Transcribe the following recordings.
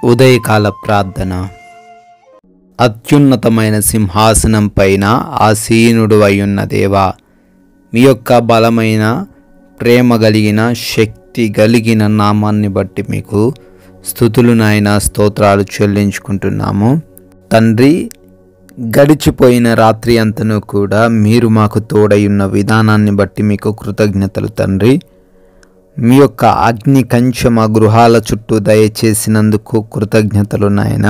ఉదయకాల ప్రార్థన. అత్యున్నతమైన సింహాసనం పైన ఆసీనుడు అయ్యున్న దేవా, మీ యొక్క బలమైన ప్రేమ కలిగిన శక్తి కలిగిన నామాన్ని బట్టి మీకు స్తుతులు నాయన, స్తోత్రాలు చెల్లించుకుంటున్నాము తండ్రి. గడిచిపోయిన రాత్రి అంతను కూడా మీరు మాకు తోడయున్న విధానాన్ని బట్టి మీకు కృతజ్ఞతలు తండ్రి. మీ యొక్క అగ్ని కంచె మా గృహాల చుట్టూ దయచేసినందుకు కృతజ్ఞతలు నాయన.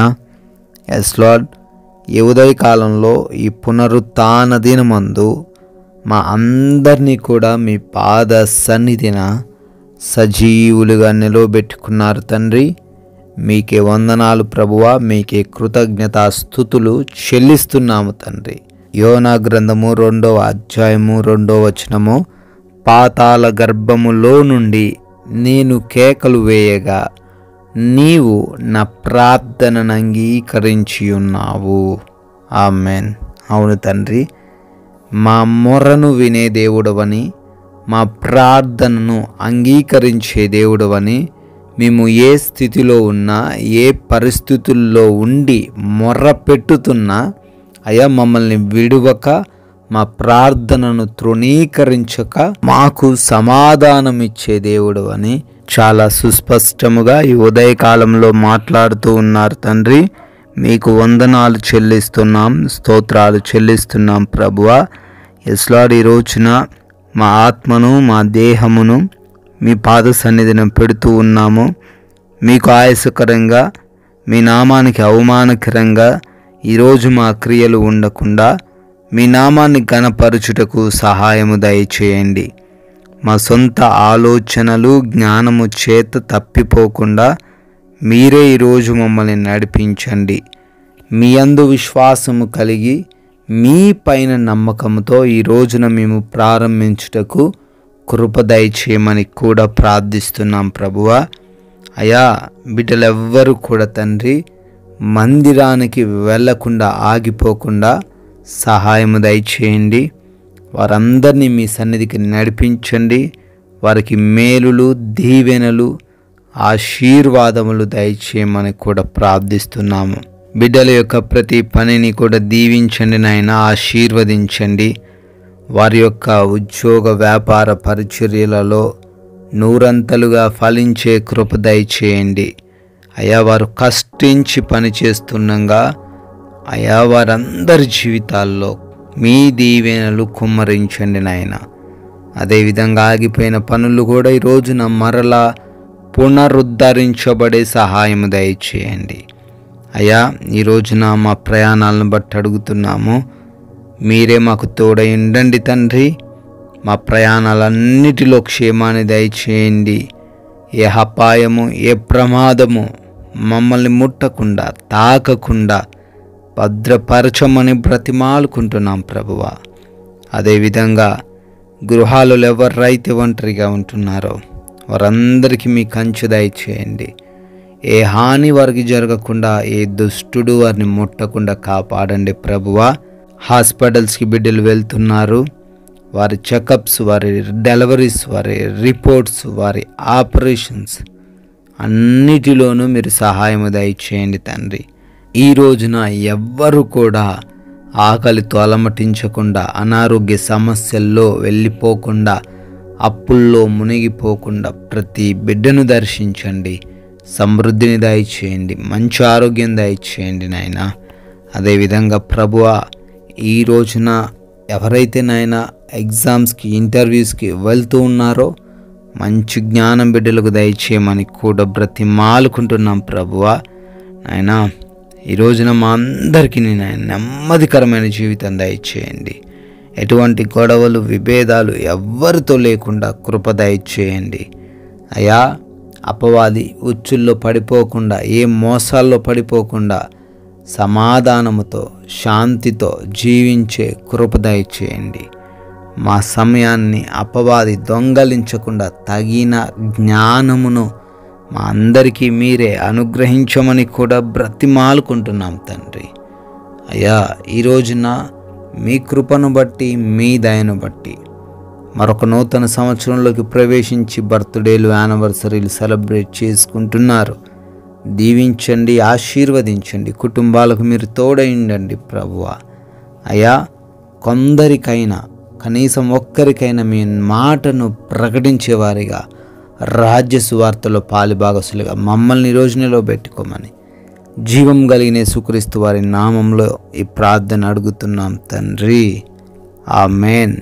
ఎస్ లార్డ్, ఈ ఉదయకాలంలో ఈ పునరుత్థాన దినమందు మా అందరినీ కూడా మీ పాద సన్నిధిన సజీవులుగా నిలవబెట్టుకున్నారు తండ్రి. మీకే వందనాలు ప్రభువా, మీకే కృతజ్ఞతాస్తుతులు చెల్లిస్తున్నాము తండ్రి. యోనా గ్రంథము 2వ అధ్యాయము 2వ వచనము, పాతాళ గర్భములో నుండి నేను కేకలు వేయగా నీవు నా ప్రార్థనను అంగీకరించి ఉన్నావు. ఆమెన్. అవును తండ్రి, మా మొరను వినే దేవుడవని, మా ప్రార్థనను అంగీకరించే దేవుడవని, మేము ఏ స్థితిలో ఉన్నా, ఏ పరిస్థితుల్లో ఉండి మొర్ర పెట్టుతున్నా అయ్యా, మమ్మల్ని విడువక, మా ప్రార్థనను తృణీకరించక మాకు సమాధానం ఇచ్చే దేవుడు అని చాలా సుస్పష్టముగా ఈ ఉదయకాలంలో మాట్లాడుతూ ఉన్నారు తండ్రి. మీకు వందనాలు చెల్లిస్తున్నాం, స్తోత్రాలు చెల్లిస్తున్నాం ప్రభువా. ఎస్ లార్డ్, ఈ రోజున మా ఆత్మను, మా దేహమును మీ పాద సన్నిధిని పెడుతూ ఉన్నాము. మీకు ఆయాసకరంగా, మీ నామానికి అవమానకరంగా ఈరోజు మా క్రియలు ఉండకుండా మీ నామాన్ని ఘనపరచుటకు సహాయము దయచేయండి. మా సొంత ఆలోచనలు, జ్ఞానము చేత తప్పిపోకుండా మీరే ఈరోజు మమ్మల్ని నడిపించండి. మీ యందు విశ్వాసము కలిగి మీ పైన నమ్మకంతో ఈ రోజున మేము ప్రారంభించుటకు కృప దయచేయమని కూడా ప్రార్థిస్తున్నాం ప్రభువా. అయా, బిడ్డలెవ్వరూ కూడా తండ్రి మందిరానికి వెళ్ళకుండా ఆగిపోకుండా సహాయము దయచేయండి. వారందరినీ మీ సన్నిధికి నడిపించండి. వారికి మేలులు, దీవెనలు, ఆశీర్వాదములు దయచేయమని కూడా ప్రార్థిస్తున్నాము. బిడ్డల యొక్క ప్రతి పనిని కూడా దీవించండి నాయన, ఆశీర్వదించండి. వారి యొక్క ఉద్యోగ, వ్యాపార పరిచర్యలలో నూరంతలుగా ఫలించే కృప దయచేయండి. అయా, వారు కష్టించి పని చేస్తుండగా అయా వారందరి జీవితాల్లో మీ దీవెనలు కుమ్మరించండి నాయన. అదేవిధంగా ఆగిపోయిన పనులు కూడా ఈ రోజున మరలా పునరుద్ధరించబడే సహాయము దయచేయండి. అయా, ఈ రోజున మా ప్రయాణాలను బట్టి అడుగుతున్నాము, మీరే మాకు తోడై ఉండండి తండ్రి. మా ప్రయాణాలన్నిటిలో క్షేమాన్ని దయచేయండి. ఏ అపాయము, ఏ ప్రమాదము మమ్మల్ని ముట్టకుండా, తాకకుండా భద్రపరచమని బ్రతిమాలుకుంటున్నాం ప్రభువా. అదేవిధంగా గృహాలలో ఎవరైతే ఒంటరిగా ఉంటున్నారో వారందరికీ మీ కంచె దయచేయండి. ఏ హాని వారికి జరగకుండా, ఏ దుష్టుడు వారిని ముట్టకుండా కాపాడండి ప్రభువా. హాస్పిటల్స్కి బిడ్డలు వెళ్తున్నారు, వారి చెకప్స్, వారి డెలివరీస్, వారి రిపోర్ట్స్, వారి ఆపరేషన్స్ అన్నిటిలోనూ మీరు సహాయము దయచేయండి తండ్రి. ఈ రోజున ఎవ్వరూ కూడా ఆకలితో అలమటించకుండా, అనారోగ్య సమస్యల్లో వెళ్ళిపోకుండా, అప్పుల్లో మునిగిపోకుండా ప్రతి బిడ్డను దర్శించండి. సమృద్ధిని దయచేయండి, మంచి ఆరోగ్యం దయచేయండి నాయన. అదేవిధంగా ప్రభువా, ఈ రోజున ఎవరైతే నాయన ఎగ్జామ్స్కి, ఇంటర్వ్యూస్కి వెళ్తూ ఉన్నారో మంచి జ్ఞానం బిడ్డలకు దయచేయమని కూడా బ్రతిమాలుకుంటున్నాం ప్రభువా. నాయన, ఈ రోజున మా అందరికీ నాయన నెమ్మదికరమైన జీవితం దయచేయండి. ఎటువంటి గొడవలు, విభేదాలు ఎవ్వరితో లేకుండా కృప దయచేయండి. అయా, అపవాది ఉచ్చుల్లో పడిపోకుండా, ఏ మోసాల్లో పడిపోకుండా సమాధానముతో, శాంతితో జీవించే కృప దయచేయండి. మా సమయాన్ని అపవాది దొంగలించకుండా తగిన జ్ఞానమును మా అందరికీ మీరే అనుగ్రహించమని కూడా బ్రతిమాలుకుంటున్నాం తండ్రి. అయ్యా, ఈ రోజున మీ కృపను బట్టి, మీ దయను బట్టి మరొక నూతన సంవత్సరంలోకి ప్రవేశించి బర్త్డేలు, యానివర్సరీలు సెలబ్రేట్ చేసుకుంటున్నారు. దీవించండి, ఆశీర్వదించండి. కుటుంబాలకు మీరు తోడైండండి ప్రభువా. అయ్యా, కొందరికైనా కనీసం ఒక్కరికైనా మీ మాటను ప్రకటించేవారిగా, రాజ్య సువార్తలో పాలిభాగస్తులుగా మమ్మల్ని ఈ రోజు నిలవబెట్టుకోమని జీవం కలిగిన యేసుక్రీస్తు వారి నామంలో ఈ ప్రార్థన అడుగుతున్నాం తండ్రి. ఆమేన్.